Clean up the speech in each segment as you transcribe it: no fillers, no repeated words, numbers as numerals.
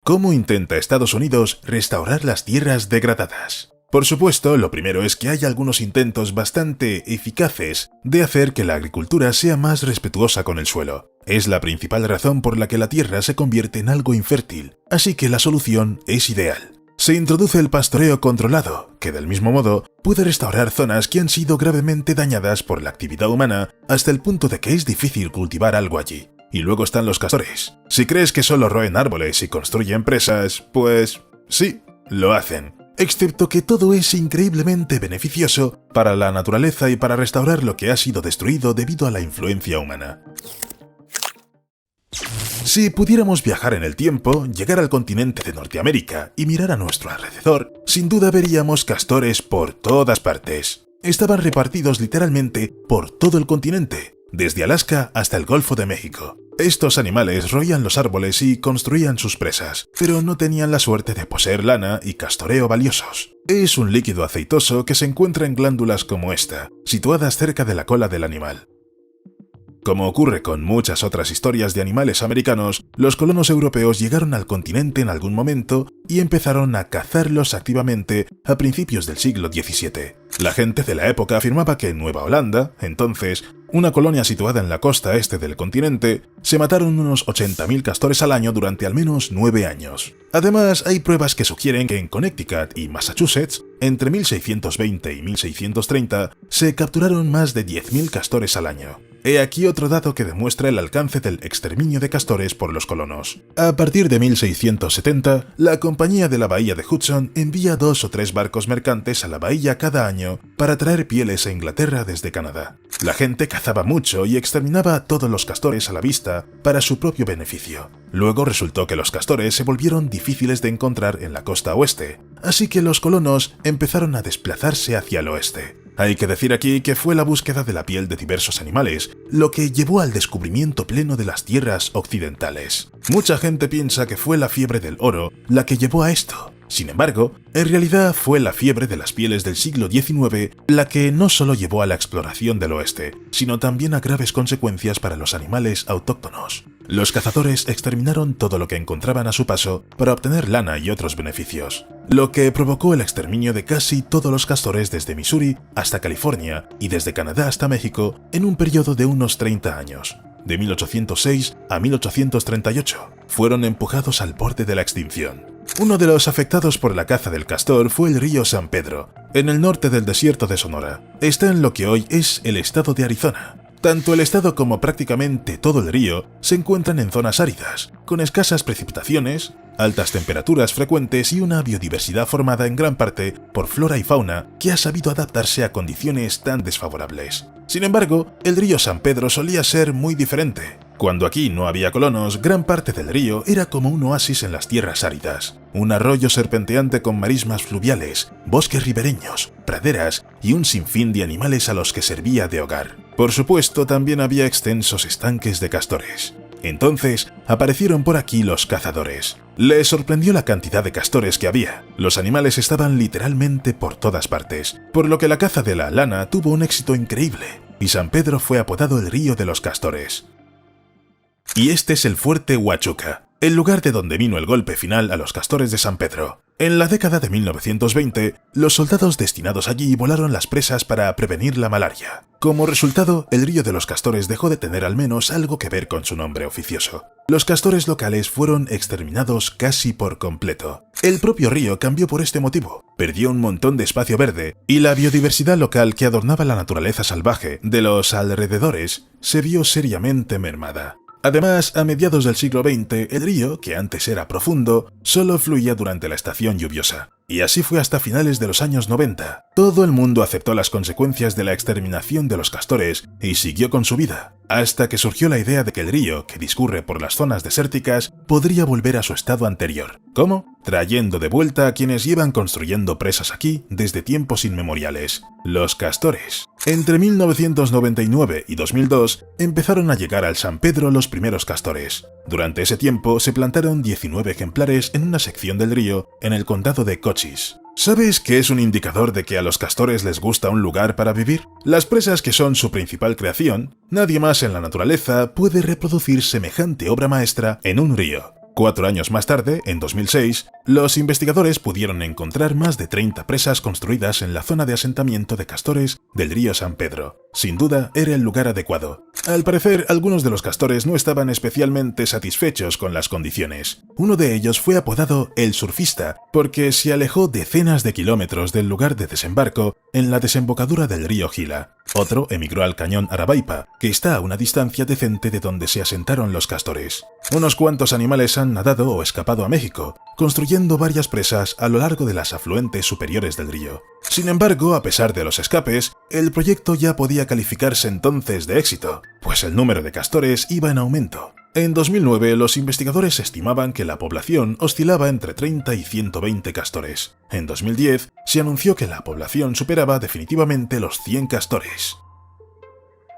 ¿Cómo intenta Estados Unidos restaurar las tierras degradadas? Por supuesto, lo primero es que hay algunos intentos bastante eficaces de hacer que la agricultura sea más respetuosa con el suelo. Es la principal razón por la que la tierra se convierte en algo infértil, así que la solución es ideal. Se introduce el pastoreo controlado, que del mismo modo puede restaurar zonas que han sido gravemente dañadas por la actividad humana hasta el punto de que es difícil cultivar algo allí. Y luego están los castores. Si crees que solo roen árboles y construyen presas, pues sí, lo hacen. Excepto que todo es increíblemente beneficioso para la naturaleza y para restaurar lo que ha sido destruido debido a la influencia humana. Si pudiéramos viajar en el tiempo, llegar al continente de Norteamérica y mirar a nuestro alrededor, sin duda veríamos castores por todas partes. Estaban repartidos literalmente por todo el continente, desde Alaska hasta el Golfo de México. Estos animales roían los árboles y construían sus presas, pero no tenían la suerte de poseer lana y castoreo valiosos. Es un líquido aceitoso que se encuentra en glándulas como esta, situadas cerca de la cola del animal. Como ocurre con muchas otras historias de animales americanos, los colonos europeos llegaron al continente en algún momento y empezaron a cazarlos activamente a principios del siglo XVII. La gente de la época afirmaba que en Nueva Holanda, entonces, una colonia situada en la costa este del continente, se mataron unos 80.000 castores al año durante al menos 9 años. Además, hay pruebas que sugieren que en Connecticut y Massachusetts, entre 1620 y 1630, se capturaron más de 10.000 castores al año. He aquí otro dato que demuestra el alcance del exterminio de castores por los colonos. A partir de 1670, la Compañía de la Bahía de Hudson envía 2 o 3 barcos mercantes a la bahía cada año para traer pieles a Inglaterra desde Canadá. La gente cazaba mucho y exterminaba a todos los castores a la vista para su propio beneficio. Luego resultó que los castores se volvieron difíciles de encontrar en la costa oeste, así que los colonos empezaron a desplazarse hacia el oeste. Hay que decir aquí que fue la búsqueda de la piel de diversos animales lo que llevó al descubrimiento pleno de las tierras occidentales. Mucha gente piensa que fue la fiebre del oro la que llevó a esto. Sin embargo, en realidad fue la fiebre de las pieles del siglo XIX la que no solo llevó a la exploración del oeste, sino también a graves consecuencias para los animales autóctonos. Los cazadores exterminaron todo lo que encontraban a su paso para obtener lana y otros beneficios, lo que provocó el exterminio de casi todos los castores desde Missouri hasta California y desde Canadá hasta México en un periodo de unos 30 años. De 1806 a 1838, fueron empujados al borde de la extinción. Uno de los afectados por la caza del castor fue el río San Pedro, en el norte del desierto de Sonora. Está en lo que hoy es el estado de Arizona. Tanto el estado como prácticamente todo el río se encuentran en zonas áridas, con escasas precipitaciones, altas temperaturas frecuentes y una biodiversidad formada en gran parte por flora y fauna que ha sabido adaptarse a condiciones tan desfavorables. Sin embargo, el río San Pedro solía ser muy diferente. Cuando aquí no había colonos, gran parte del río era como un oasis en las tierras áridas. Un arroyo serpenteante con marismas fluviales, bosques ribereños, praderas y un sinfín de animales a los que servía de hogar. Por supuesto, también había extensos estanques de castores. Entonces, aparecieron por aquí los cazadores. Les sorprendió la cantidad de castores que había. Los animales estaban literalmente por todas partes, por lo que la caza de la lana tuvo un éxito increíble, y San Pedro fue apodado el Río de los Castores. Y este es el fuerte Huachuca, el lugar de donde vino el golpe final a los castores de San Pedro. En la década de 1920, los soldados destinados allí volaron las presas para prevenir la malaria. Como resultado, el Río de los Castores dejó de tener al menos algo que ver con su nombre oficioso. Los castores locales fueron exterminados casi por completo. El propio río cambió por este motivo. Perdió un montón de espacio verde y la biodiversidad local que adornaba la naturaleza salvaje de los alrededores se vio seriamente mermada. Además, a mediados del siglo XX, el río, que antes era profundo, solo fluía durante la estación lluviosa. Y así fue hasta finales de los años 90. Todo el mundo aceptó las consecuencias de la exterminación de los castores y siguió con su vida, hasta que surgió la idea de que el río, que discurre por las zonas desérticas, podría volver a su estado anterior. ¿Cómo? Trayendo de vuelta a quienes llevan construyendo presas aquí desde tiempos inmemoriales, los castores. Entre 1999 y 2002 empezaron a llegar al San Pedro los primeros castores. Durante ese tiempo se plantaron 19 ejemplares en una sección del río en el condado de Cochise. ¿Sabes qué es un indicador de que a los castores les gusta un lugar para vivir? Las presas, que son su principal creación, nadie más en la naturaleza puede reproducir semejante obra maestra en un río. 4 años más tarde, en 2006, los investigadores pudieron encontrar más de 30 presas construidas en la zona de asentamiento de castores del río San Pedro. Sin duda, era el lugar adecuado. Al parecer, algunos de los castores no estaban especialmente satisfechos con las condiciones. Uno de ellos fue apodado el surfista, porque se alejó decenas de kilómetros del lugar de desembarco en la desembocadura del río Gila. Otro emigró al cañón Arabaipa, que está a una distancia decente de donde se asentaron los castores. Unos cuantos animales han nadado o escapado a México, construyendo varias presas a lo largo de las afluentes superiores del río. Sin embargo, a pesar de los escapes, el proyecto ya podía calificarse entonces de éxito, pues el número de castores iba en aumento. En 2009, los investigadores estimaban que la población oscilaba entre 30 y 120 castores. En 2010, se anunció que la población superaba definitivamente los 100 castores.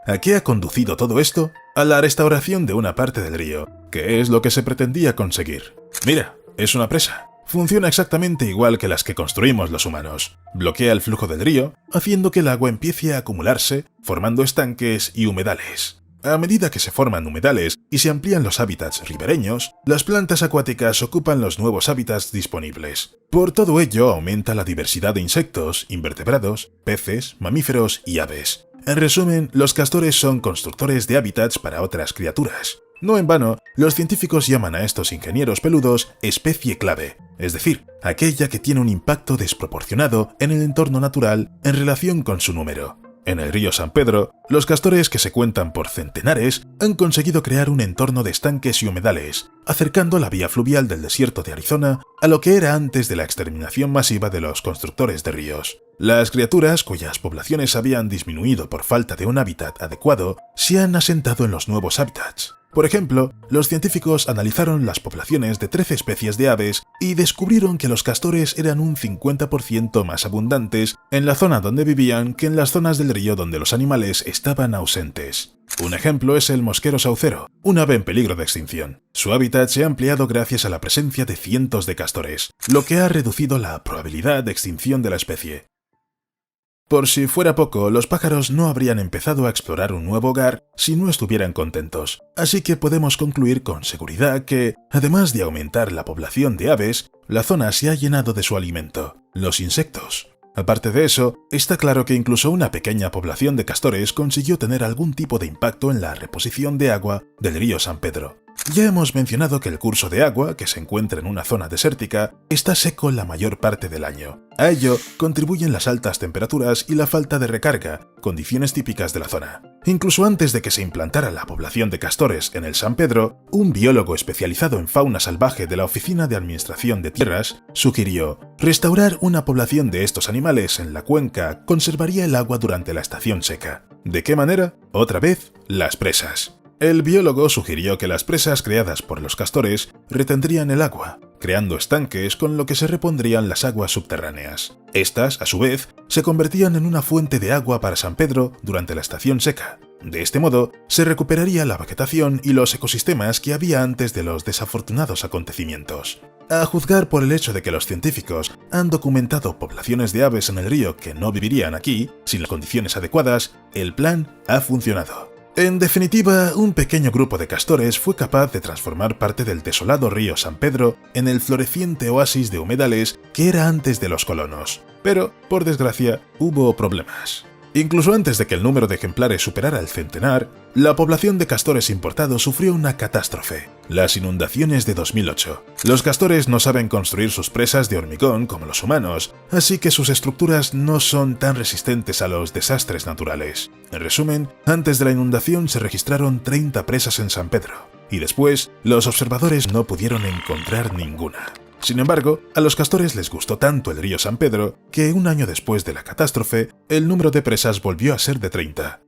¿A qué ha conducido todo esto? A la restauración de una parte del río, que es lo que se pretendía conseguir. Mira, es una presa. Funciona exactamente igual que las que construimos los humanos. Bloquea el flujo del río, haciendo que el agua empiece a acumularse, formando estanques y humedales. A medida que se forman humedales y se amplían los hábitats ribereños, las plantas acuáticas ocupan los nuevos hábitats disponibles. Por todo ello, aumenta la diversidad de insectos, invertebrados, peces, mamíferos y aves. En resumen, los castores son constructores de hábitats para otras criaturas. No en vano, los científicos llaman a estos ingenieros peludos especie clave, es decir, aquella que tiene un impacto desproporcionado en el entorno natural en relación con su número. En el río San Pedro, los castores, que se cuentan por centenares, han conseguido crear un entorno de estanques y humedales, acercando la vía fluvial del desierto de Arizona a lo que era antes de la exterminación masiva de los constructores de ríos. Las criaturas, cuyas poblaciones habían disminuido por falta de un hábitat adecuado, se han asentado en los nuevos hábitats. Por ejemplo, los científicos analizaron las poblaciones de 13 especies de aves y descubrieron que los castores eran un 50% más abundantes en la zona donde vivían que en las zonas del río donde los animales estaban ausentes. Un ejemplo es el mosquero saucero, un ave en peligro de extinción. Su hábitat se ha ampliado gracias a la presencia de cientos de castores, lo que ha reducido la probabilidad de extinción de la especie. Por si fuera poco, los pájaros no habrían empezado a explorar un nuevo hogar si no estuvieran contentos, así que podemos concluir con seguridad que, además de aumentar la población de aves, la zona se ha llenado de su alimento, los insectos. Aparte de eso, está claro que incluso una pequeña población de castores consiguió tener algún tipo de impacto en la reposición de agua del río San Pedro. Ya hemos mencionado que el curso de agua, que se encuentra en una zona desértica, está seco la mayor parte del año. A ello contribuyen las altas temperaturas y la falta de recarga, condiciones típicas de la zona. Incluso antes de que se implantara la población de castores en el San Pedro, un biólogo especializado en fauna salvaje de la Oficina de Administración de Tierras sugirió: restaurar una población de estos animales en la cuenca conservaría el agua durante la estación seca. ¿De qué manera? Otra vez, las presas. El biólogo sugirió que las presas creadas por los castores retendrían el agua, creando estanques con lo que se repondrían las aguas subterráneas. Estas, a su vez, se convertían en una fuente de agua para San Pedro durante la estación seca. De este modo, se recuperaría la vegetación y los ecosistemas que había antes de los desafortunados acontecimientos. A juzgar por el hecho de que los científicos han documentado poblaciones de aves en el río que no vivirían aquí, sin las condiciones adecuadas, el plan ha funcionado. En definitiva, un pequeño grupo de castores fue capaz de transformar parte del desolado río San Pedro en el floreciente oasis de humedales que era antes de los colonos. Pero, por desgracia, hubo problemas. Incluso antes de que el número de ejemplares superara el centenar, la población de castores importados sufrió una catástrofe: las inundaciones de 2008. Los castores no saben construir sus presas de hormigón como los humanos, así que sus estructuras no son tan resistentes a los desastres naturales. En resumen, antes de la inundación se registraron 30 presas en San Pedro, y después los observadores no pudieron encontrar ninguna. Sin embargo, a los castores les gustó tanto el río San Pedro que un año después de la catástrofe, el número de presas volvió a ser de 30.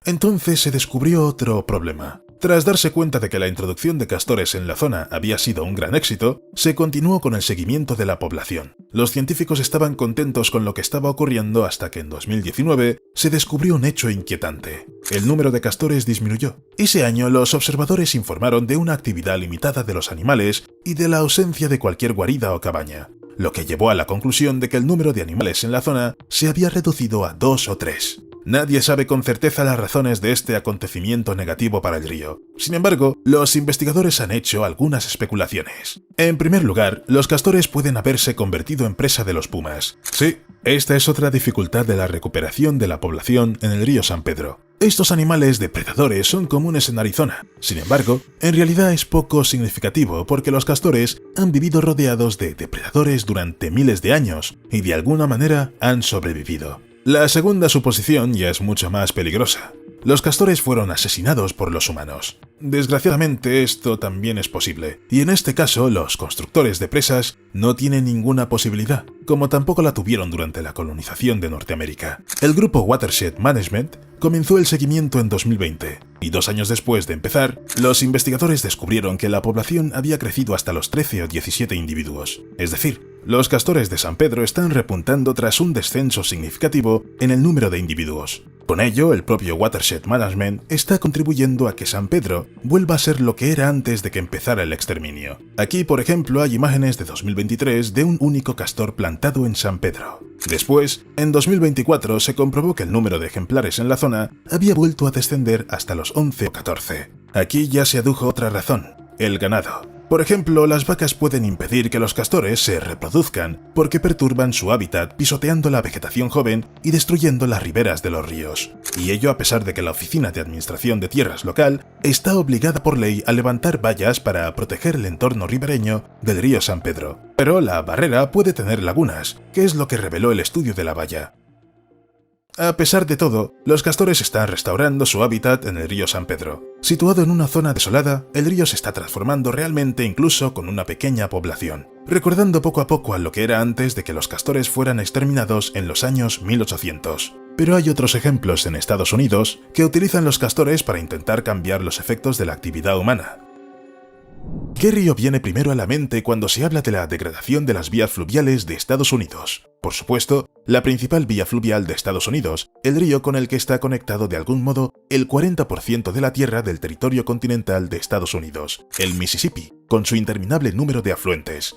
Entonces se descubrió otro problema. Tras darse cuenta de que la introducción de castores en la zona había sido un gran éxito, se continuó con el seguimiento de la población. Los científicos estaban contentos con lo que estaba ocurriendo hasta que en 2019 se descubrió un hecho inquietante. El número de castores disminuyó. Ese año los observadores informaron de una actividad limitada de los animales y de la ausencia de cualquier guarida o cabaña, lo que llevó a la conclusión de que el número de animales en la zona se había reducido a 2 o 3. Nadie sabe con certeza las razones de este acontecimiento negativo para el río. Sin embargo, los investigadores han hecho algunas especulaciones. En primer lugar, los castores pueden haberse convertido en presa de los pumas. Sí, esta es otra dificultad de la recuperación de la población en el río San Pedro. Estos animales depredadores son comunes en Arizona. Sin embargo, en realidad es poco significativo porque los castores han vivido rodeados de depredadores durante miles de años y de alguna manera han sobrevivido. La segunda suposición ya es mucho más peligrosa. Los castores fueron asesinados por los humanos. Desgraciadamente esto también es posible, y en este caso los constructores de presas no tienen ninguna posibilidad, como tampoco la tuvieron durante la colonización de Norteamérica. El grupo Watershed Management comenzó el seguimiento en 2020, y 2 años después de empezar, los investigadores descubrieron que la población había crecido hasta los 13 o 17 individuos. Es decir, los castores de San Pedro están repuntando tras un descenso significativo en el número de individuos. Con ello, el propio Watershed Management está contribuyendo a que San Pedro vuelva a ser lo que era antes de que empezara el exterminio. Aquí, por ejemplo, hay imágenes de 2023 de un único castor plantado en San Pedro. Después, en 2024 se comprobó que el número de ejemplares en la zona había vuelto a descender hasta los 11 o 14. Aquí ya se adujo otra razón: el ganado. Por ejemplo, las vacas pueden impedir que los castores se reproduzcan porque perturban su hábitat pisoteando la vegetación joven y destruyendo las riberas de los ríos. Y ello a pesar de que la Oficina de Administración de Tierras local está obligada por ley a levantar vallas para proteger el entorno ribereño del río San Pedro. Pero la barrera puede tener lagunas, que es lo que reveló el estudio de la valla. A pesar de todo, los castores están restaurando su hábitat en el río San Pedro. Situado en una zona desolada, el río se está transformando realmente incluso con una pequeña población, recordando poco a poco a lo que era antes de que los castores fueran exterminados en los años 1800. Pero hay otros ejemplos en Estados Unidos que utilizan los castores para intentar cambiar los efectos de la actividad humana. ¿Qué río viene primero a la mente cuando se habla de la degradación de las vías fluviales de Estados Unidos? Por supuesto, la principal vía fluvial de Estados Unidos, el río con el que está conectado de algún modo el 40% de la tierra del territorio continental de Estados Unidos, el Mississippi, con su interminable número de afluentes.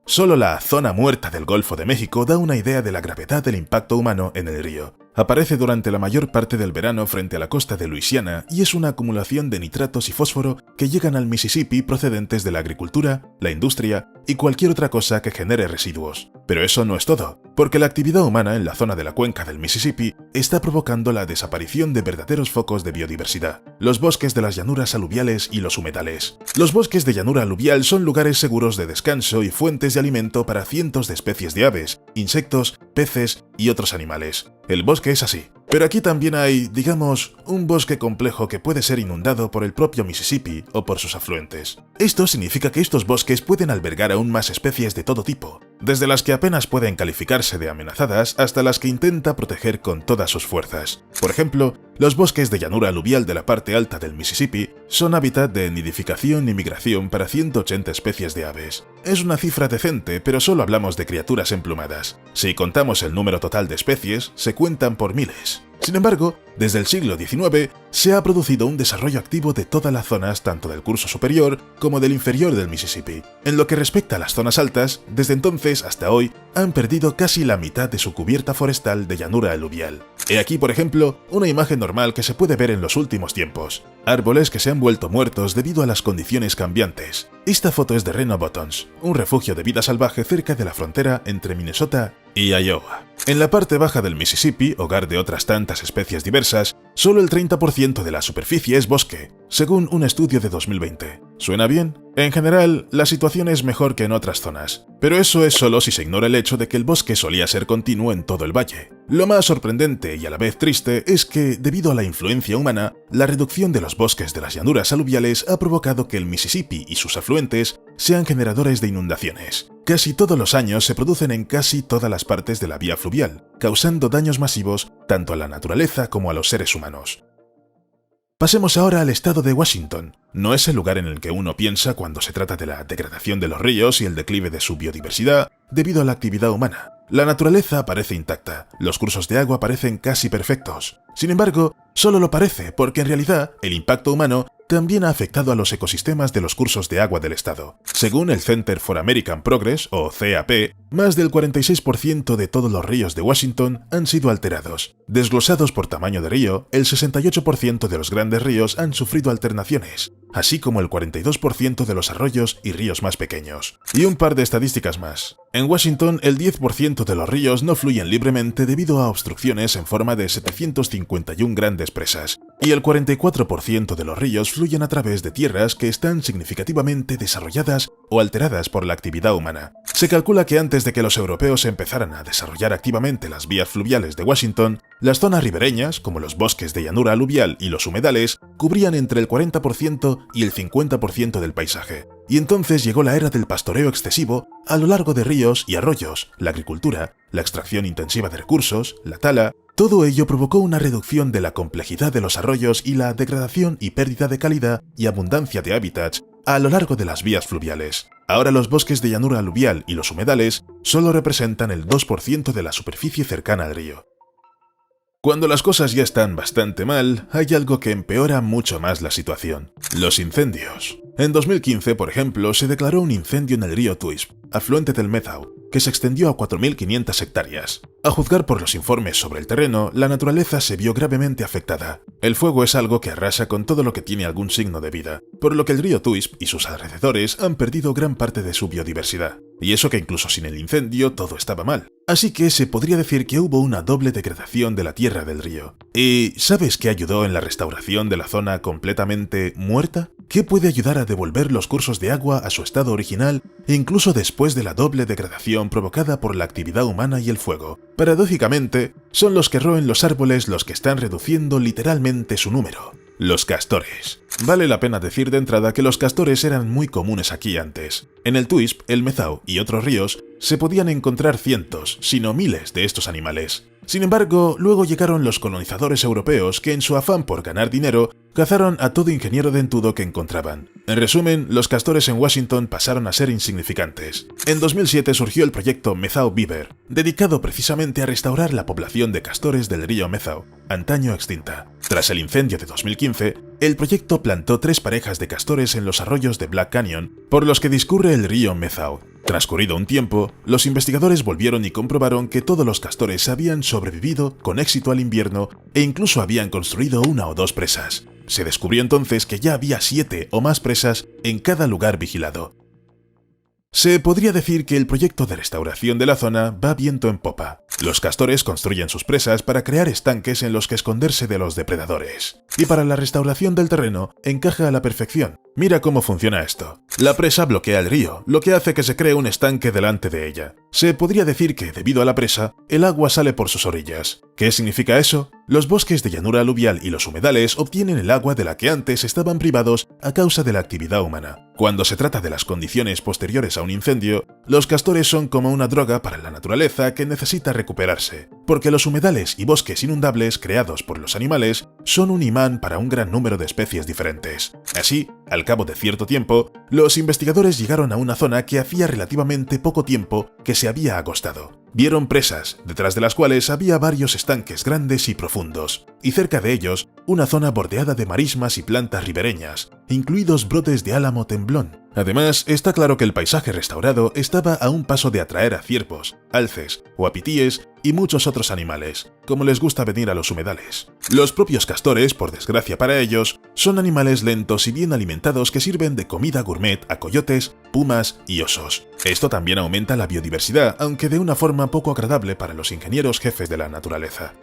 Solo la zona muerta del Golfo de México da una idea de la gravedad del impacto humano en el río. Aparece durante la mayor parte del verano frente a la costa de Luisiana y es una acumulación de nitratos y fósforo que llegan al Mississippi procedentes de la agricultura, la industria y cualquier otra cosa que genere residuos. Pero eso no es todo, porque la actividad humana en la zona de la cuenca del Mississippi está provocando la desaparición de verdaderos focos de biodiversidad: los bosques de las llanuras aluviales y los humedales. Los bosques de llanura aluvial son lugares seguros de descanso y fuentes de alimento para cientos de especies de aves, insectos, peces y otros animales. El bosque es así. Pero aquí también hay, digamos, un bosque complejo que puede ser inundado por el propio Mississippi o por sus afluentes. Esto significa que estos bosques pueden albergar aún más especies de todo tipo, desde las que apenas pueden calificarse de amenazadas hasta las que intenta proteger con todas sus fuerzas. Por ejemplo, los bosques de llanura aluvial de la parte alta del Mississippi son hábitat de nidificación y migración para 180 especies de aves. Es una cifra decente, pero solo hablamos de criaturas emplumadas. Si contamos el número total de especies, se cuentan por miles. Sin embargo, desde el siglo XIX se ha producido un desarrollo activo de todas las zonas tanto del curso superior como del inferior del Mississippi. En lo que respecta a las zonas altas, desde entonces hasta hoy han perdido casi la mitad de su cubierta forestal de llanura aluvial. He aquí, por ejemplo, una imagen normal que se puede ver en los últimos tiempos: árboles que se han vuelto muertos debido a las condiciones cambiantes. Esta foto es de Reno Bottoms, un refugio de vida salvaje cerca de la frontera entre Minnesota y Iowa. En la parte baja del Mississippi, hogar de otras tantas especies diversas, solo el 30% de la superficie es bosque, según un estudio de 2020. ¿Suena bien? En general, la situación es mejor que en otras zonas, pero eso es solo si se ignora el hecho de que el bosque solía ser continuo en todo el valle. Lo más sorprendente y a la vez triste es que, debido a la influencia humana, la reducción de los bosques de las llanuras aluviales ha provocado que el Mississippi y sus afluentes sean generadores de inundaciones. Casi todos los años se producen en casi todas las partes de la vía fluvial, causando daños masivos tanto a la naturaleza como a los seres humanos. Pasemos ahora al estado de Washington. No es el lugar en el que uno piensa cuando se trata de la degradación de los ríos y el declive de su biodiversidad debido a la actividad humana. La naturaleza parece intacta, los cursos de agua parecen casi perfectos. Sin embargo, solo lo parece porque en realidad el impacto humano también ha afectado a los ecosistemas de los cursos de agua del estado. Según el Center for American Progress, o CAP, más del 46% de todos los ríos de Washington han sido alterados. Desglosados por tamaño de río, el 68% de los grandes ríos han sufrido alternaciones, así como el 42% de los arroyos y ríos más pequeños. Y un par de estadísticas más. En Washington, el 10% de los ríos no fluyen libremente debido a obstrucciones en forma de 751 grandes presas, y el 44% de los ríos fluyen a través de tierras que están significativamente desarrolladas o alteradas por la actividad humana. Se calcula que antes de que los europeos empezaran a desarrollar activamente las vías fluviales de Washington, las zonas ribereñas, como los bosques de llanura aluvial y los humedales, cubrían entre el 40% y el 50% del paisaje. Y entonces llegó la era del pastoreo excesivo a lo largo de ríos y arroyos, la agricultura, la extracción intensiva de recursos, la tala. Todo ello provocó una reducción de la complejidad de los arroyos y la degradación y pérdida de calidad y abundancia de hábitats a lo largo de las vías fluviales. Ahora los bosques de llanura aluvial y los humedales solo representan el 2% de la superficie cercana al río. Cuando las cosas ya están bastante mal, hay algo que empeora mucho más la situación: los incendios. En 2015, por ejemplo, se declaró un incendio en el río Twisp, afluente del Methow, que se extendió a 4.500 hectáreas. A juzgar por los informes sobre el terreno, la naturaleza se vio gravemente afectada. El fuego es algo que arrasa con todo lo que tiene algún signo de vida, por lo que el río Twisp y sus alrededores han perdido gran parte de su biodiversidad. Y eso que incluso sin el incendio todo estaba mal. Así que se podría decir que hubo una doble degradación de la tierra del río. ¿Y sabes qué ayudó en la restauración de la zona completamente muerta? ¿Qué puede ayudar a devolver los cursos de agua a su estado original, incluso después de la doble degradación provocada por la actividad humana y el fuego? Paradójicamente, son los que roen los árboles los que están reduciendo literalmente su número. Los castores. Vale la pena decir de entrada que los castores eran muy comunes aquí antes. En el Twisp, el Methow y otros ríos se podían encontrar cientos, si no miles de estos animales. Sin embargo, luego llegaron los colonizadores europeos que en su afán por ganar dinero, cazaron a todo ingeniero dentudo que encontraban. En resumen, los castores en Washington pasaron a ser insignificantes. En 2007 surgió el proyecto Methow Beaver, dedicado precisamente a restaurar la población de castores del río Methow, antaño extinta. Tras el incendio de 2015, el proyecto plantó 3 parejas de castores en los arroyos de Black Canyon, por los que discurre el río Methow. Transcurrido un tiempo, los investigadores volvieron y comprobaron que todos los castores habían sobrevivido con éxito al invierno e incluso habían construido 1 o 2 presas. Se descubrió entonces que ya había 7 o más presas en cada lugar vigilado. Se podría decir que el proyecto de restauración de la zona va viento en popa. Los castores construyen sus presas para crear estanques en los que esconderse de los depredadores. Y para la restauración del terreno encaja a la perfección. Mira cómo funciona esto. La presa bloquea el río, lo que hace que se cree un estanque delante de ella. Se podría decir que, debido a la presa, el agua sale por sus orillas. ¿Qué significa eso? Los bosques de llanura aluvial y los humedales obtienen el agua de la que antes estaban privados a causa de la actividad humana. Cuando se trata de las condiciones posteriores a un incendio, los castores son como una droga para la naturaleza que necesita recuperarse, porque los humedales y bosques inundables creados por los animales son un imán para un gran número de especies diferentes. Así, al cabo de cierto tiempo, los investigadores llegaron a una zona que hacía relativamente poco tiempo que se había agostado. Vieron presas, detrás de las cuales había varios estanques grandes y profundos, y cerca de ellos una zona bordeada de marismas y plantas ribereñas, incluidos brotes de álamo temblón. Además, está claro que el paisaje restaurado estaba a un paso de atraer a ciervos, alces, uapitíes y muchos otros animales, como les gusta venir a los humedales. Los propios castores, por desgracia para ellos, son animales lentos y bien alimentados que sirven de comida gourmet a coyotes, pumas y osos. Esto también aumenta la biodiversidad, aunque de una forma poco agradable para los ingenieros jefes de la naturaleza.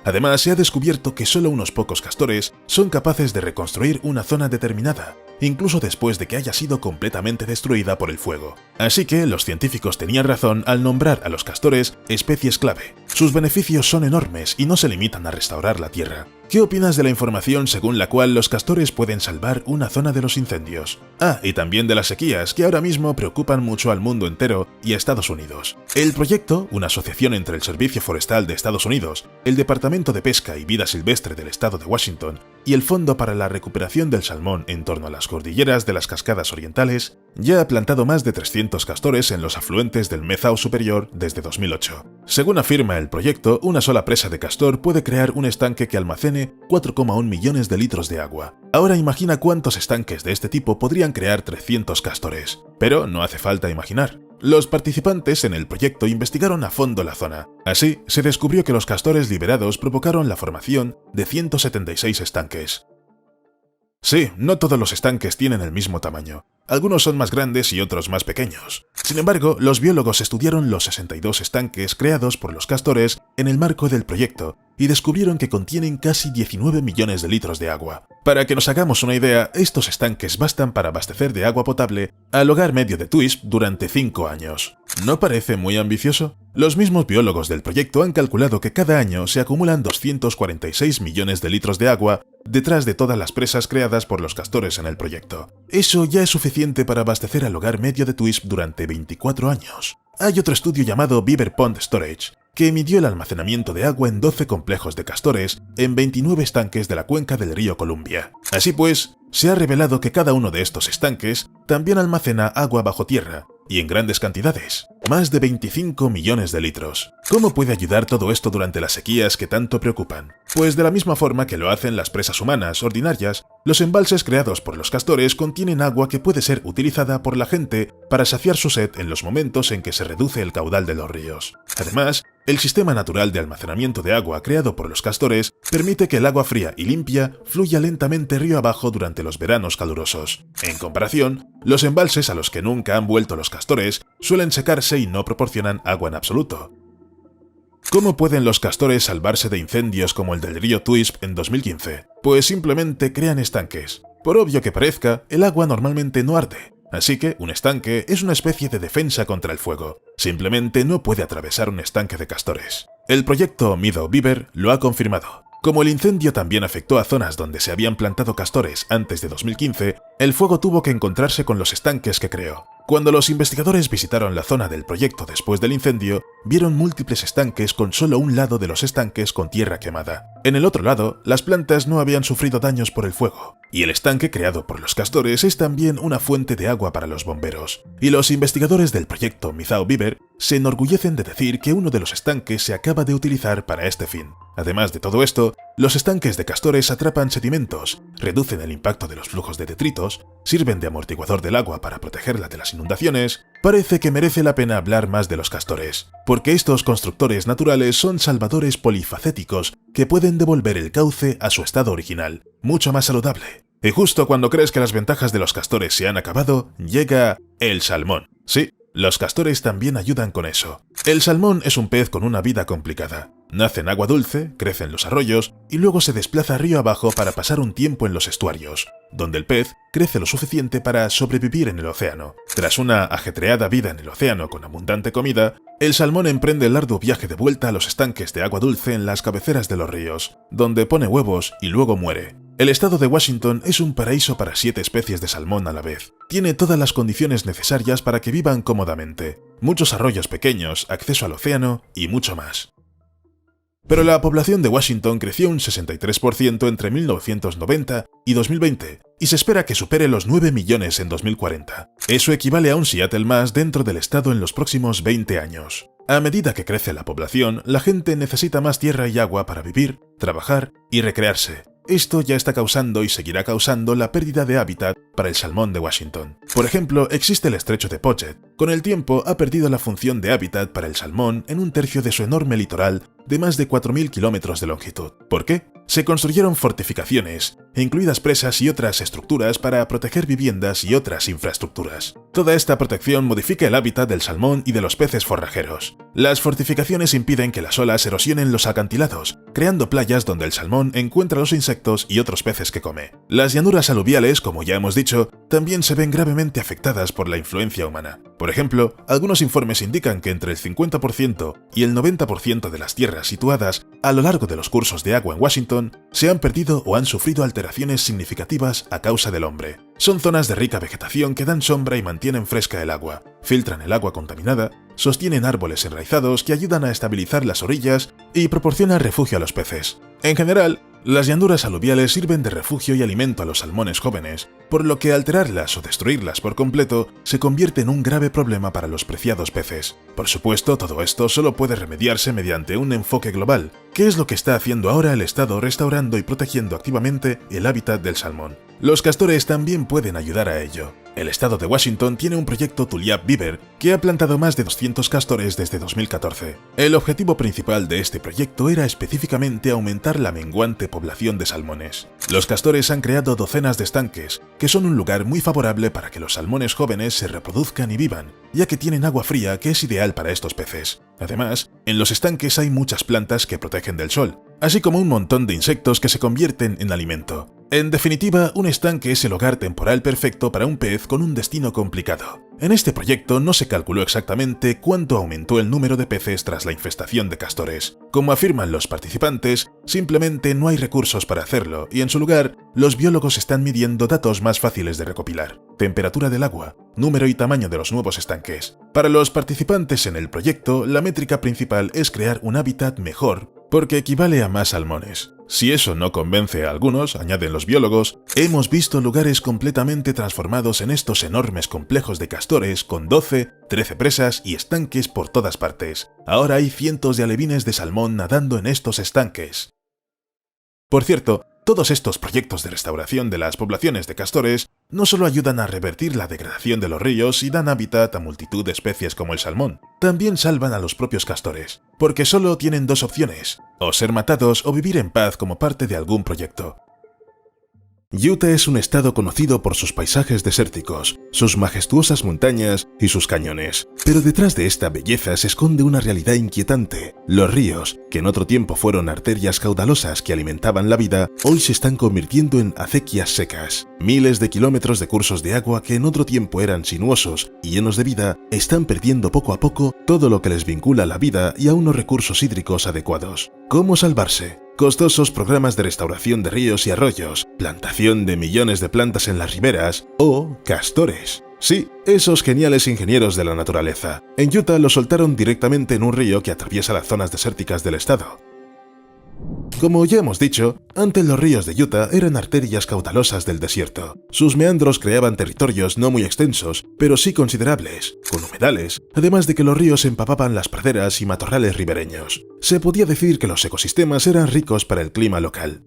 Además, se ha descubierto que solo unos pocos castores son capaces de reconstruir una zona determinada, incluso después de que haya sido completamente destruida por el fuego. Así que los científicos tenían razón al nombrar a los castores especies clave. Sus beneficios son enormes y no se limitan a restaurar la tierra. ¿Qué opinas de la información según la cual los castores pueden salvar una zona de los incendios? Ah, y también de las sequías, que ahora mismo preocupan mucho al mundo entero y a Estados Unidos. El proyecto, una asociación entre el Servicio Forestal de Estados Unidos, el Departamento de Pesca y Vida Silvestre del Estado de Washington y el Fondo para la Recuperación del Salmón en torno a las cordilleras de las Cascadas Orientales, ya ha plantado más de 300 200 castores en los afluentes del Mezao Superior desde 2008. Según afirma el proyecto, una sola presa de castor puede crear un estanque que almacene 4,1 millones de litros de agua. Ahora imagina cuántos estanques de este tipo podrían crear 300 castores. Pero no hace falta imaginar. Los participantes en el proyecto investigaron a fondo la zona. Así, se descubrió que los castores liberados provocaron la formación de 176 estanques. Sí, no todos los estanques tienen el mismo tamaño. Algunos son más grandes y otros más pequeños. Sin embargo, los biólogos estudiaron los 62 estanques creados por los castores en el marco del proyecto y descubrieron que contienen casi 19 millones de litros de agua. Para que nos hagamos una idea, estos estanques bastan para abastecer de agua potable al hogar medio de Twisp durante 5 años. ¿No parece muy ambicioso? Los mismos biólogos del proyecto han calculado que cada año se acumulan 246 millones de litros de agua detrás de todas las presas creadas por los castores en el proyecto. Eso ya es suficiente para abastecer al hogar medio de Twisp durante 24 años. Hay otro estudio llamado Beaver Pond Storage, que midió el almacenamiento de agua en 12 complejos de castores en 29 estanques de la cuenca del río Columbia. Así pues, se ha revelado que cada uno de estos estanques también almacena agua bajo tierra, y en grandes cantidades, más de 25 millones de litros. ¿Cómo puede ayudar todo esto durante las sequías que tanto preocupan? Pues de la misma forma que lo hacen las presas humanas ordinarias, los embalses creados por los castores contienen agua que puede ser utilizada por la gente para saciar su sed en los momentos en que se reduce el caudal de los ríos. Además, el sistema natural de almacenamiento de agua creado por los castores permite que el agua fría y limpia fluya lentamente río abajo durante los veranos calurosos. En comparación, los embalses a los que nunca han vuelto los castores suelen secarse y no proporcionan agua en absoluto. ¿Cómo pueden los castores salvarse de incendios como el del río Twisp en 2015? Pues simplemente crean estanques. Por obvio que parezca, el agua normalmente no arde, así que un estanque es una especie de defensa contra el fuego. Simplemente no puede atravesar un estanque de castores. El proyecto Meadow Beaver lo ha confirmado. Como el incendio también afectó a zonas donde se habían plantado castores antes de 2015, el fuego tuvo que encontrarse con los estanques que creó. Cuando los investigadores visitaron la zona del proyecto después del incendio, vieron múltiples estanques con solo un lado de los estanques con tierra quemada. En el otro lado, las plantas no habían sufrido daños por el fuego. Y el estanque creado por los castores es también una fuente de agua para los bomberos. Y los investigadores del proyecto Mezao Beaver se enorgullecen de decir que uno de los estanques se acaba de utilizar para este fin. Además de todo esto, los estanques de castores atrapan sedimentos, reducen el impacto de los flujos de detritos, sirven de amortiguador del agua para protegerla de las inundaciones. Parece que merece la pena hablar más de los castores, porque estos constructores naturales son salvadores polifacéticos que pueden devolver el cauce a su estado original, mucho más saludable. Y justo cuando crees que las ventajas de los castores se han acabado, llega el salmón. Sí, los castores también ayudan con eso. El salmón es un pez con una vida complicada. Nace en agua dulce, crece en los arroyos y luego se desplaza río abajo para pasar un tiempo en los estuarios, donde el pez crece lo suficiente para sobrevivir en el océano. Tras una ajetreada vida en el océano con abundante comida, el salmón emprende el arduo viaje de vuelta a los estanques de agua dulce en las cabeceras de los ríos, donde pone huevos y luego muere. El estado de Washington es un paraíso para 7 especies de salmón a la vez. Tiene todas las condiciones necesarias para que vivan cómodamente, muchos arroyos pequeños, acceso al océano y mucho más. Pero la población de Washington creció un 63% entre 1990 y 2020, y se espera que supere los 9 millones en 2040. Eso equivale a un Seattle más dentro del estado en los próximos 20 años. A medida que crece la población, la gente necesita más tierra y agua para vivir, trabajar y recrearse. Esto ya está causando y seguirá causando la pérdida de hábitat para el salmón de Washington. Por ejemplo, existe el estrecho de Puget. Con el tiempo ha perdido la función de hábitat para el salmón en un tercio de su enorme litoral de más de 4.000 kilómetros de longitud. ¿Por qué? Se construyeron fortificaciones, incluidas presas y otras estructuras para proteger viviendas y otras infraestructuras. Toda esta protección modifica el hábitat del salmón y de los peces forrajeros. Las fortificaciones impiden que las olas erosionen los acantilados, creando playas donde el salmón encuentra los insectos y otros peces que come. Las llanuras aluviales, como ya hemos dicho, también se ven gravemente afectadas por la influencia humana. Por ejemplo, algunos informes indican que entre el 50% y el 90% de las tierras situadas a lo largo de los cursos de agua en Washington se han perdido o han sufrido alteraciones significativas a causa del hombre. Son zonas de rica vegetación que dan sombra y mantienen fresca el agua, filtran el agua contaminada, sostienen árboles enraizados que ayudan a estabilizar las orillas y proporcionan refugio a los peces. En general, Las llanuras aluviales sirven de refugio y alimento a los salmones jóvenes, por lo que alterarlas o destruirlas por completo se convierte en un grave problema para los preciados peces. Por supuesto, todo esto solo puede remediarse mediante un enfoque global, que es lo que está haciendo ahora el Estado restaurando y protegiendo activamente el hábitat del salmón. Los castores también pueden ayudar a ello. El estado de Washington tiene un proyecto Tuliap Beaver que ha plantado más de 200 castores desde 2014. El objetivo principal de este proyecto era específicamente aumentar la menguante población de salmones. Los castores han creado docenas de estanques, que son un lugar muy favorable para que los salmones jóvenes se reproduzcan y vivan, ya que tienen agua fría que es ideal para estos peces. Además, en los estanques hay muchas plantas que protegen del sol, así como un montón de insectos que se convierten en alimento. En definitiva, un estanque es el hogar temporal perfecto para un pez con un destino complicado. En este proyecto no se calculó exactamente cuánto aumentó el número de peces tras la infestación de castores. Como afirman los participantes, simplemente no hay recursos para hacerlo y en su lugar, los biólogos están midiendo datos más fáciles de recopilar: temperatura del agua, número y tamaño de los nuevos estanques. Para los participantes en el proyecto, la métrica principal es crear un hábitat mejor, porque equivale a más salmones. Si eso no convence a algunos, añaden los biólogos, hemos visto lugares completamente transformados en estos enormes complejos de castores con 12, 13 presas y estanques por todas partes. Ahora hay cientos de alevines de salmón nadando en estos estanques. Por cierto, todos estos proyectos de restauración de las poblaciones de castores no solo ayudan a revertir la degradación de los ríos y dan hábitat a multitud de especies como el salmón, también salvan a los propios castores, porque solo tienen dos opciones: o ser matados o vivir en paz como parte de algún proyecto. Utah es un estado conocido por sus paisajes desérticos, sus majestuosas montañas y sus cañones. Pero detrás de esta belleza se esconde una realidad inquietante. Los ríos, que en otro tiempo fueron arterias caudalosas que alimentaban la vida, hoy se están convirtiendo en acequias secas. Miles de kilómetros de cursos de agua que en otro tiempo eran sinuosos y llenos de vida, están perdiendo poco a poco todo lo que les vincula a la vida y a unos recursos hídricos adecuados. ¿Cómo salvarse? Costosos programas de restauración de ríos y arroyos, plantación de millones de plantas en las riberas o castores. Sí, esos geniales ingenieros de la naturaleza. En Utah los soltaron directamente en un río que atraviesa las zonas desérticas del estado. Como ya hemos dicho, antes los ríos de Utah eran arterias caudalosas del desierto. Sus meandros creaban territorios no muy extensos, pero sí considerables, con humedales, además de que los ríos empapaban las praderas y matorrales ribereños. Se podía decir que los ecosistemas eran ricos para el clima local.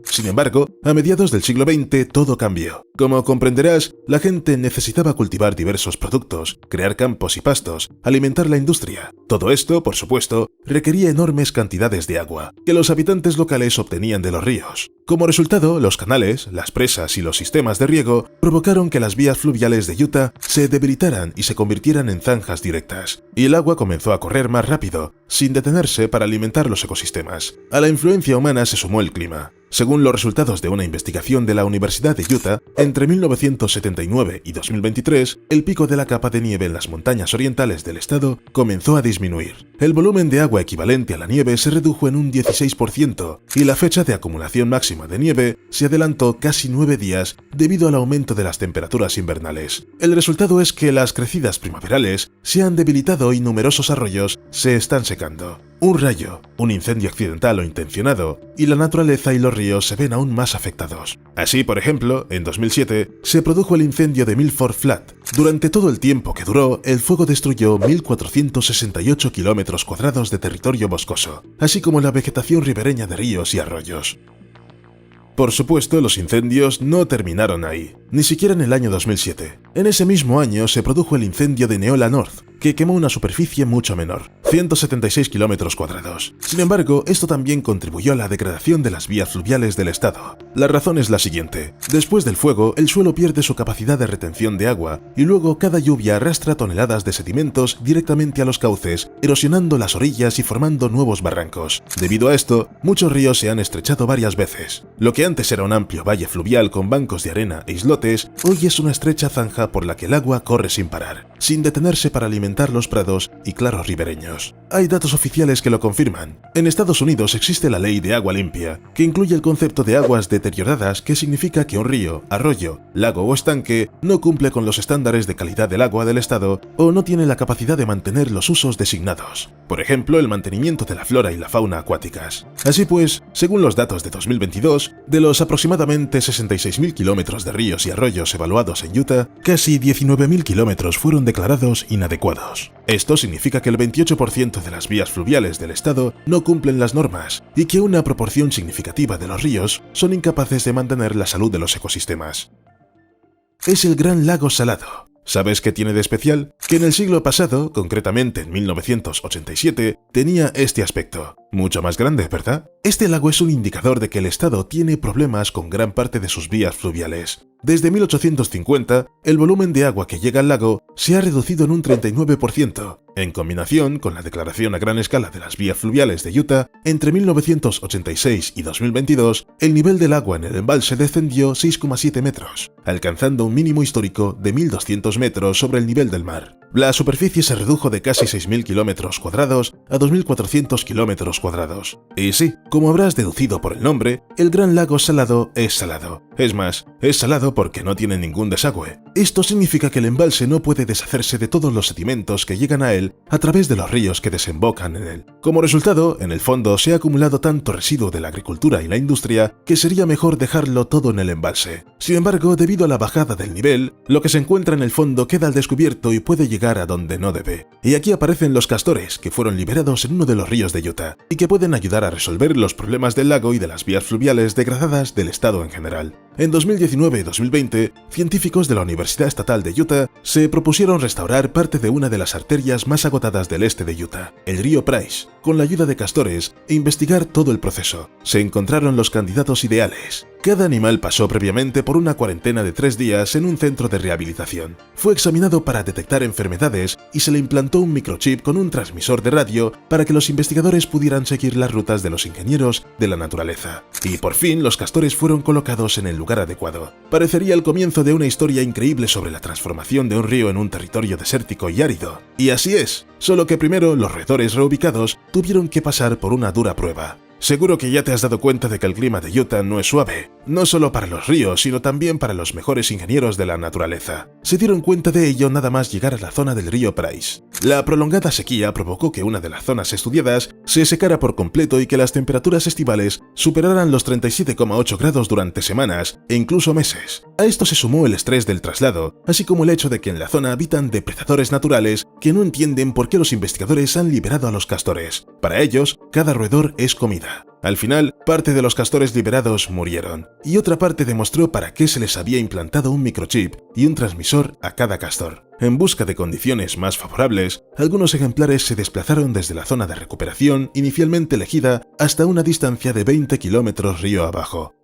Sin embargo, a mediados del siglo XX todo cambió. Como comprenderás, la gente necesitaba cultivar diversos productos, crear campos y pastos, alimentar la industria. Todo esto, por supuesto, requería enormes cantidades de agua, que los habitantes locales obtenían de los ríos. Como resultado, los canales, las presas y los sistemas de riego provocaron que las vías fluviales de Utah se debilitaran y se convirtieran en zanjas directas, y el agua comenzó a correr más rápido, sin detenerse para alimentar los ecosistemas. A la influencia humana se sumó el clima. Según los resultados de una investigación de la Universidad de Utah, entre 1979 y 2023, el pico de la capa de nieve en las montañas orientales del estado comenzó a disminuir. El volumen de agua equivalente a la nieve se redujo en un 16% y la fecha de acumulación máxima de nieve se adelantó casi 9 días debido al aumento de las temperaturas invernales. El resultado es que las crecidas primaverales se han debilitado y numerosos arroyos se están secando. Un rayo, un incendio accidental o intencionado, y la naturaleza y los ríos se ven aún más afectados. Así, por ejemplo, en 2007 se produjo el incendio de Milford Flat. Durante todo el tiempo que duró, el fuego destruyó 1.468 kilómetros cuadrados de territorio boscoso, así como la vegetación ribereña de ríos y arroyos. Por supuesto, los incendios no terminaron ahí, ni siquiera en el año 2007. En ese mismo año se produjo el incendio de Neola North, que quemó una superficie mucho menor, 176 kilómetros cuadrados. Sin embargo, esto también contribuyó a la degradación de las vías fluviales del estado. La razón es la siguiente: después del fuego, el suelo pierde su capacidad de retención de agua, y luego cada lluvia arrastra toneladas de sedimentos directamente a los cauces, erosionando las orillas y formando nuevos barrancos. Debido a esto, muchos ríos se han estrechado varias veces. Lo que antes era un amplio valle fluvial con bancos de arena e islotes, hoy es una estrecha zanja por la que el agua corre sin parar. sin detenerse para alimentar los prados y claros ribereños. Hay datos oficiales que lo confirman. En Estados Unidos existe la Ley de Agua Limpia, que incluye el concepto de aguas deterioradas, que significa que un río, arroyo, lago o estanque no cumple con los estándares de calidad del agua del estado o no tiene la capacidad de mantener los usos designados. Por ejemplo, el mantenimiento de la flora y la fauna acuáticas. Así pues, según los datos de 2022, de los aproximadamente 66.000 kilómetros de ríos y arroyos evaluados en Utah, casi 19.000 kilómetros fueron declarados inadecuados. Esto significa que el 28% de las vías fluviales del estado no cumplen las normas y que una proporción significativa de los ríos son incapaces de mantener la salud de los ecosistemas. Es el Gran Lago Salado. ¿Sabes qué tiene de especial? Que en el siglo pasado, concretamente en 1987, tenía este aspecto. Mucho más grande, ¿verdad? Este lago es un indicador de que el estado tiene problemas con gran parte de sus vías fluviales. Desde 1850, el volumen de agua que llega al lago se ha reducido en un 39%. En combinación con la declaración a gran escala de las vías fluviales de Utah, entre 1986 y 2022, el nivel del agua en el embalse descendió 6,7 metros, alcanzando un mínimo histórico de 1.200 metros sobre el nivel del mar. La superficie se redujo de casi 6.000 kilómetros cuadrados a 2.400 kilómetros cuadrados. Y sí, como habrás deducido por el nombre, el Gran Lago Salado es salado. Es más, es salado porque no tiene ningún desagüe. Esto significa que el embalse no puede deshacerse de todos los sedimentos que llegan a él a través de los ríos que desembocan en él. Como resultado, en el fondo se ha acumulado tanto residuo de la agricultura y la industria que sería mejor dejarlo todo en el embalse. Sin embargo, debido a la bajada del nivel, lo que se encuentra en el fondo queda al descubierto y puede llegar a donde no debe. Y aquí aparecen los castores, que fueron liberados en uno de los ríos de Utah, y que pueden ayudar a resolver los problemas del lago y de las vías fluviales degradadas del estado en general. En 2019 y 2020, científicos de la Universidad Estatal de Utah se propusieron restaurar parte de una de las arterias más agotadas del este de Utah, el río Price, con la ayuda de castores, e investigar todo el proceso. Se encontraron los candidatos ideales. Cada animal pasó previamente por una cuarentena de 3 días en un centro de rehabilitación. Fue examinado para detectar enfermedades y se le implantó un microchip con un transmisor de radio para que los investigadores pudieran seguir las rutas de los ingenieros de la naturaleza. Y por fin los castores fueron colocados en el lugar adecuado. Parecería el comienzo de una historia increíble sobre la transformación de un río en un territorio desértico y árido. Y así es, solo que primero los roedores reubicados tuvieron que pasar por una dura prueba. Seguro que ya te has dado cuenta de que el clima de Utah no es suave, no solo para los ríos, sino también para los mejores ingenieros de la naturaleza. Se dieron cuenta de ello nada más llegar a la zona del río Price. La prolongada sequía provocó que una de las zonas estudiadas se secara por completo y que las temperaturas estivales superaran los 37,8 grados durante semanas e incluso meses. A esto se sumó el estrés del traslado, así como el hecho de que en la zona habitan depredadores naturales que no entienden por qué los investigadores han liberado a los castores. Para ellos, cada roedor es comida. Al final, parte de los castores liberados murieron, y otra parte demostró para qué se les había implantado un microchip y un transmisor a cada castor. En busca de condiciones más favorables, algunos ejemplares se desplazaron desde la zona de recuperación inicialmente elegida hasta una distancia de 20 kilómetros río abajo.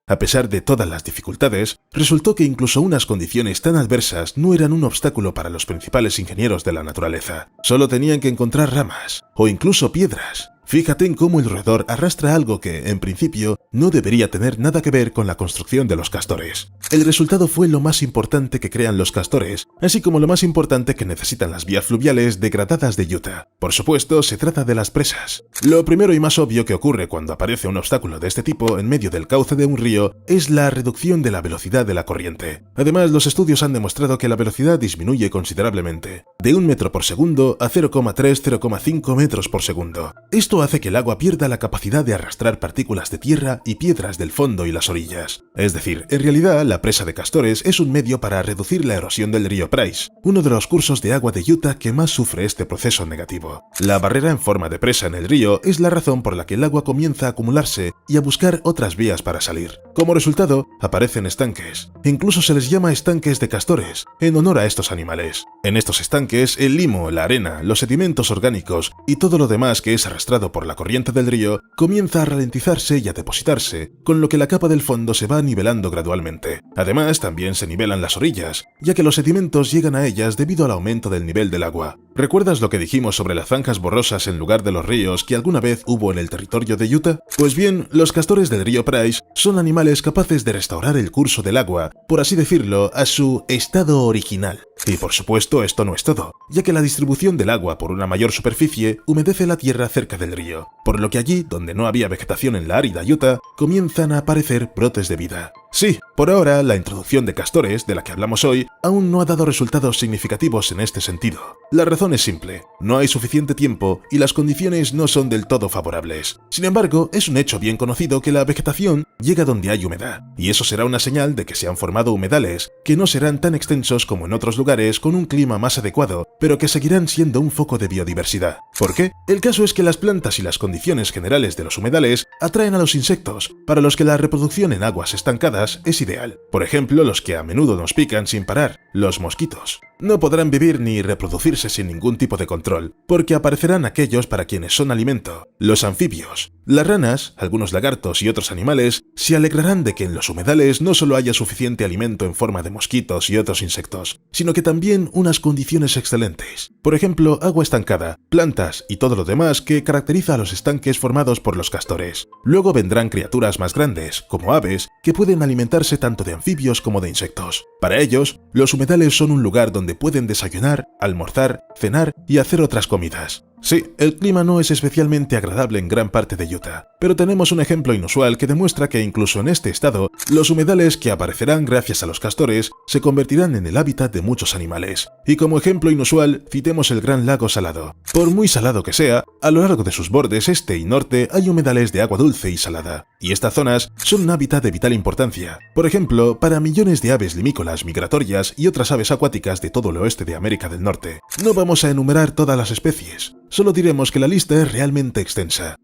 A pesar de todas las dificultades, resultó que incluso unas condiciones tan adversas no eran un obstáculo para los principales ingenieros de la naturaleza. Solo tenían que encontrar ramas, o incluso piedras. Fíjate en cómo el roedor arrastra algo que, en principio, no debería tener nada que ver con la construcción de los castores. El resultado fue lo más importante que crean los castores, así como lo más importante que necesitan las vías fluviales degradadas de Utah. Por supuesto, se trata de las presas. Lo primero y más obvio que ocurre cuando aparece un obstáculo de este tipo en medio del cauce de un río es la reducción de la velocidad de la corriente. Además, los estudios han demostrado que la velocidad disminuye considerablemente, de 1 metro por segundo a 0,3-0,5 metros por segundo. Esto hace que el agua pierda la capacidad de arrastrar partículas de tierra y piedras del fondo y las orillas. Es decir, en realidad, la presa de castores es un medio para reducir la erosión del río Price, uno de los cursos de agua de Utah que más sufre este proceso negativo. La barrera en forma de presa en el río es la razón por la que el agua comienza a acumularse y a buscar otras vías para salir. Como resultado, aparecen estanques. Incluso se les llama estanques de castores, en honor a estos animales. En estos estanques, el limo, la arena, los sedimentos orgánicos y todo lo demás que es arrastrado arrastrado por la corriente del río, comienza a ralentizarse y a depositarse, con lo que la capa del fondo se va nivelando gradualmente. Además, también se nivelan las orillas, ya que los sedimentos llegan a ellas debido al aumento del nivel del agua. ¿Recuerdas lo que dijimos sobre las zanjas borrosas en lugar de los ríos que alguna vez hubo en el territorio de Utah? Pues bien, los castores del río Price son animales capaces de restaurar el curso del agua, por así decirlo, a su estado original. Y por supuesto, esto no es todo, ya que la distribución del agua por una mayor superficie humedece la tierra cerca del río, por lo que allí, donde no había vegetación en la árida Utah, comienzan a aparecer brotes de vida. Sí, por ahora, la introducción de castores, de la que hablamos hoy, aún no ha dado resultados significativos en este sentido. La razón es simple: no hay suficiente tiempo y las condiciones no son del todo favorables. Sin embargo, es un hecho bien conocido que la vegetación llega donde hay humedad, y eso será una señal de que se han formado humedales, que no serán tan extensos como en otros lugares con un clima más adecuado, pero que seguirán siendo un foco de biodiversidad. ¿Por qué? El caso es que las plantas y las condiciones generales de los humedales atraen a los insectos, para los que la reproducción en aguas estancadas es ideal. Por ejemplo, los que a menudo nos pican sin parar, los mosquitos. No podrán vivir ni reproducirse sin ningún tipo de control, porque aparecerán aquellos para quienes son alimento: los anfibios. Las ranas, algunos lagartos y otros animales se alegrarán de que en los humedales no solo haya suficiente alimento en forma de mosquitos y otros insectos, sino que también unas condiciones excelentes. Por ejemplo, agua estancada, plantas y todo lo demás que caracteriza a los estanques formados por los castores. Luego vendrán criaturas más grandes, como aves, que pueden alimentarse tanto de anfibios como de insectos. Para ellos, los humedales son un lugar donde pueden desayunar, almorzar, cenar y hacer otras comidas. Sí, el clima no es especialmente agradable en gran parte de Utah, pero tenemos un ejemplo inusual que demuestra que incluso en este estado, los humedales que aparecerán gracias a los castores se convertirán en el hábitat de muchos animales. Y como ejemplo inusual, citemos el Gran Lago Salado. Por muy salado que sea, a lo largo de sus bordes este y norte hay humedales de agua dulce y salada, y estas zonas son un hábitat de vital importancia. Por ejemplo, para millones de aves limícolas migratorias y otras aves acuáticas de todo el oeste de América del Norte. No vamos a enumerar todas las especies, solo diremos que la lista es realmente extensa.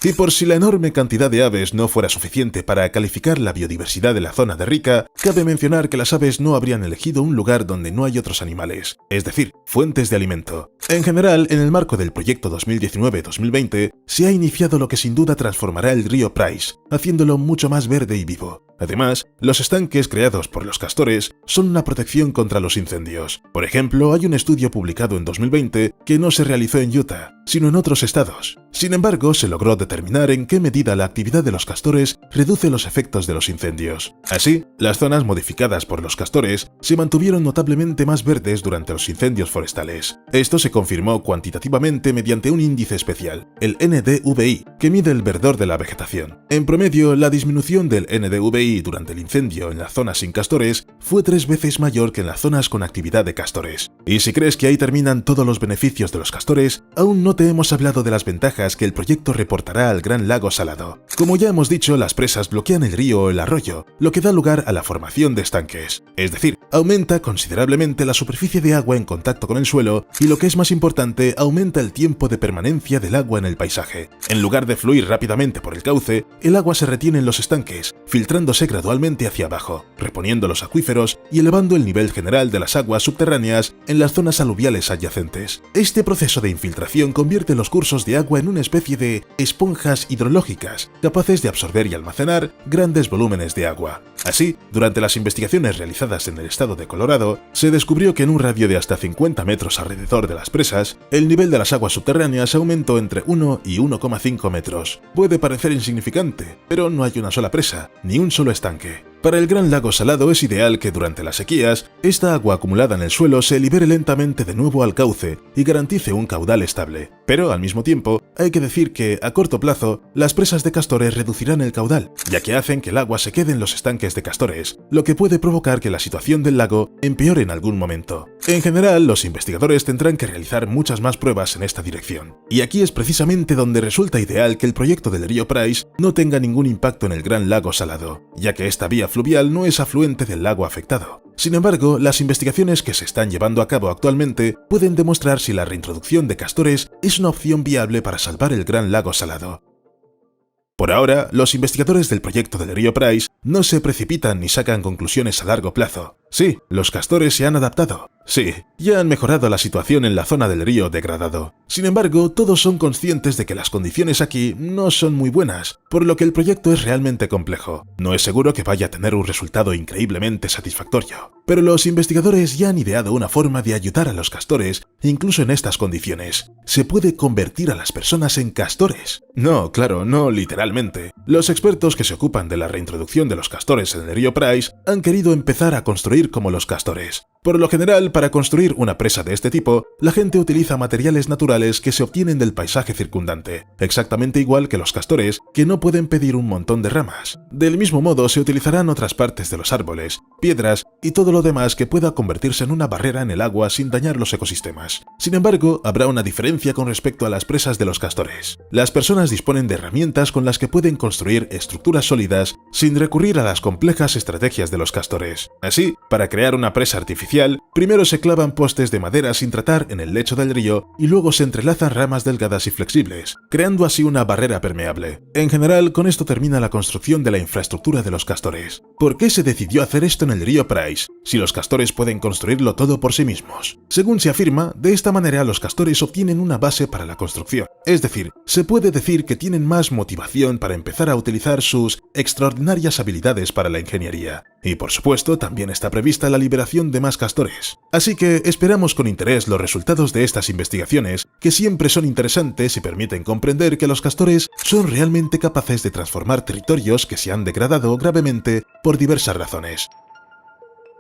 Y por si la enorme cantidad de aves no fuera suficiente para calificar la biodiversidad de la zona de Rica, cabe mencionar que las aves no habrían elegido un lugar donde no hay otros animales, es decir, fuentes de alimento. En general, en el marco del proyecto 2019-2020, se ha iniciado lo que sin duda transformará el río Price, haciéndolo mucho más verde y vivo. Además, los estanques creados por los castores son una protección contra los incendios. Por ejemplo, hay un estudio publicado en 2020 que no se realizó en Utah, sino en otros estados. Sin embargo, se logró determinar en qué medida la actividad de los castores reduce los efectos de los incendios. Así, las zonas modificadas por los castores se mantuvieron notablemente más verdes durante los incendios forestales. Esto se confirmó cuantitativamente mediante un índice especial, el NDVI, que mide el verdor de la vegetación. En promedio, la disminución del NDVI durante el incendio en las zonas sin castores fue 3 veces mayor que en las zonas con actividad de castores. Y si crees que ahí terminan todos los beneficios de los castores, aún no te hemos hablado de las ventajas que el proyecto reportará al Gran Lago Salado. Como ya hemos dicho, las presas bloquean el río o el arroyo, lo que da lugar a la formación de estanques. Es decir, aumenta considerablemente la superficie de agua en contacto con el suelo y, lo que es más importante, aumenta el tiempo de permanencia del agua en el paisaje. En lugar de fluir rápidamente por el cauce, el agua se retiene en los estanques, filtrándose gradualmente hacia abajo, reponiendo los acuíferos y elevando el nivel general de las aguas subterráneas en las zonas aluviales adyacentes. Este proceso de infiltración convierte los cursos de agua en una especie de esponjas hidrológicas, capaces de absorber y almacenar grandes volúmenes de agua. Así, durante las investigaciones realizadas en el estado de Colorado, se descubrió que en un radio de hasta 50 metros alrededor de las presas, el nivel de las aguas subterráneas aumentó entre 1 y 1,5 metros. Puede parecer insignificante, pero no hay una sola presa, ni un solo estanque. Para el Gran Lago Salado es ideal que durante las sequías, esta agua acumulada en el suelo se libere lentamente de nuevo al cauce y garantice un caudal estable. Pero al mismo tiempo, hay que decir que, a corto plazo, las presas de castores reducirán el caudal, ya que hacen que el agua se quede en los estanques de castores, lo que puede provocar que la situación del lago empeore en algún momento. En general, los investigadores tendrán que realizar muchas más pruebas en esta dirección. Y aquí es precisamente donde resulta ideal que el proyecto del río Price no tenga ningún impacto en el Gran Lago Salado, ya que esta vía fluvial no es afluente del lago afectado. Sin embargo, las investigaciones que se están llevando a cabo actualmente pueden demostrar si la reintroducción de castores es una opción viable para salvar el Gran Lago Salado. Por ahora, los investigadores del proyecto del río Price no se precipitan ni sacan conclusiones a largo plazo. Sí, los castores se han adaptado, Sí, ya han mejorado la situación en la zona del río degradado. Sin embargo, todos son conscientes de que las condiciones aquí no son muy buenas, por lo que el proyecto es realmente complejo. No es seguro que vaya a tener un resultado increíblemente satisfactorio. Pero los investigadores ya han ideado una forma de ayudar a los castores, incluso en estas condiciones. Se puede convertir a las personas en castores. No, claro, no literalmente. Los expertos que se ocupan de la reintroducción de los castores en el río Price han querido empezar a construir como los castores. Por lo general, para construir una presa de este tipo, la gente utiliza materiales naturales que se obtienen del paisaje circundante, exactamente igual que los castores, que no pueden pedir un montón de ramas. Del mismo modo, se utilizarán otras partes de los árboles, piedras y todo lo demás que pueda convertirse en una barrera en el agua sin dañar los ecosistemas. Sin embargo, habrá una diferencia con respecto a las presas de los castores. Las personas disponen de herramientas con las que pueden construir estructuras sólidas sin recurrir a las complejas estrategias de los castores. Así, para crear una presa artificial, primero se clavan postes de madera sin tratar en el lecho del río y luego se entrelazan ramas delgadas y flexibles, creando así una barrera permeable. En general, con esto termina la construcción de la infraestructura de los castores. ¿Por qué se decidió hacer esto en el río Price, si los castores pueden construirlo todo por sí mismos? Según se afirma, de esta manera los castores obtienen una base para la construcción. Es decir, se puede decir que tienen más motivación para empezar a utilizar sus extraordinarias habilidades para la ingeniería. Y por supuesto, también está prevista la liberación de más castores. Así que esperamos con interés los resultados de estas investigaciones, que siempre son interesantes y permiten comprender que los castores son realmente capaces de transformar territorios que se han degradado gravemente por diversas razones.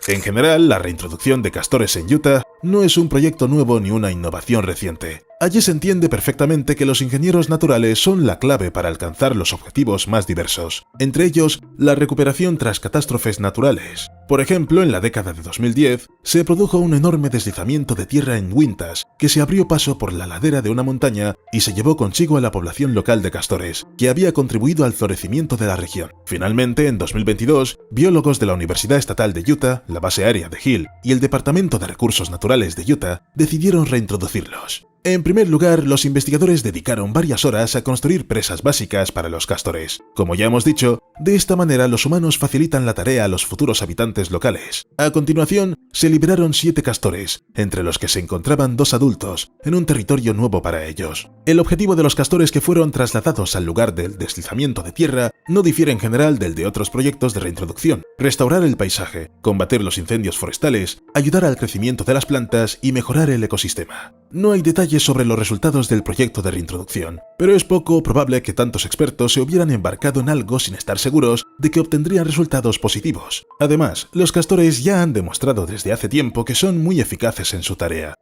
En general, la reintroducción de castores en Utah no es un proyecto nuevo ni una innovación reciente. Allí se entiende perfectamente que los ingenieros naturales son la clave para alcanzar los objetivos más diversos, entre ellos la recuperación tras catástrofes naturales. Por ejemplo, en la década de 2010 se produjo un enorme deslizamiento de tierra en Wintas, que se abrió paso por la ladera de una montaña y se llevó consigo a la población local de castores, que había contribuido al florecimiento de la región. Finalmente, en 2022, biólogos de la Universidad Estatal de Utah, la base aérea de Hill y el Departamento de Recursos Naturales de Utah decidieron reintroducirlos. En primer lugar, los investigadores dedicaron varias horas a construir presas básicas para los castores. Como ya hemos dicho, de esta manera los humanos facilitan la tarea a los futuros habitantes locales. A continuación, se liberaron 7 castores, entre los que se encontraban 2 adultos, en un territorio nuevo para ellos. El objetivo de los castores que fueron trasladados al lugar del deslizamiento de tierra no difiere en general del de otros proyectos de reintroducción: restaurar el paisaje, combatir los incendios forestales, ayudar al crecimiento de las plantas y mejorar el ecosistema. No hay detalles sobre los resultados del proyecto de reintroducción, pero es poco probable que tantos expertos se hubieran embarcado en algo sin estar seguros de que obtendrían resultados positivos. Además, los castores ya han demostrado desde hace tiempo que son muy eficaces en su tarea.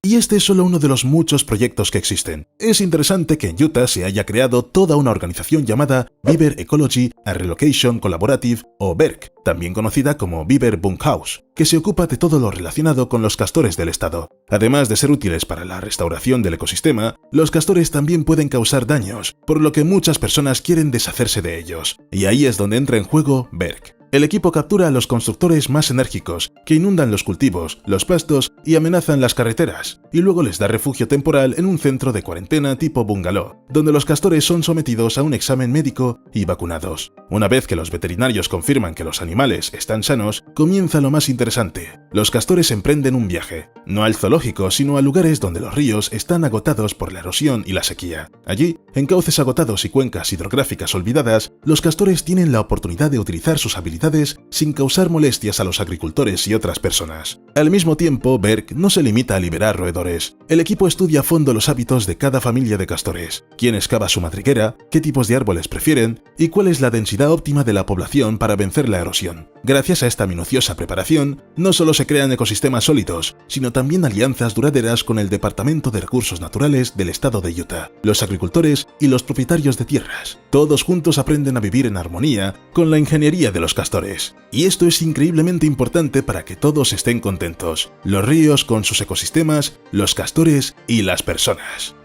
Y este es solo uno de los muchos proyectos que existen. Es interesante que en Utah se haya creado toda una organización llamada Beaver Ecology and Relocation Collaborative, o BERC, también conocida como Beaver Bunkhouse, que se ocupa de todo lo relacionado con los castores del estado. Además de ser útiles para la restauración del ecosistema, los castores también pueden causar daños, por lo que muchas personas quieren deshacerse de ellos. Y ahí es donde entra en juego BERC. El equipo captura a los constructores más enérgicos, que inundan los cultivos, los pastos y amenazan las carreteras, y luego les da refugio temporal en un centro de cuarentena tipo bungalow, donde los castores son sometidos a un examen médico y vacunados. Una vez que los veterinarios confirman que los animales están sanos, comienza lo más interesante. Los castores emprenden un viaje, no al zoológico, sino a lugares donde los ríos están agotados por la erosión y la sequía. Allí, en cauces agotados y cuencas hidrográficas olvidadas, los castores tienen la oportunidad de utilizar sus habilidades sin causar molestias a los agricultores y otras personas. Al mismo tiempo, BERC no se limita a liberar roedores. El equipo estudia a fondo los hábitos de cada familia de castores, quién excava su madriguera, qué tipos de árboles prefieren y cuál es la densidad óptima de la población para vencer la erosión. Gracias a esta minuciosa preparación, no solo se crean ecosistemas sólidos, sino también alianzas duraderas con el Departamento de Recursos Naturales del estado de Utah, los agricultores y los propietarios de tierras. Todos juntos aprenden a vivir en armonía con la ingeniería de los castores. Y esto es increíblemente importante para que todos estén contentos: los ríos con sus ecosistemas, los castores y las personas.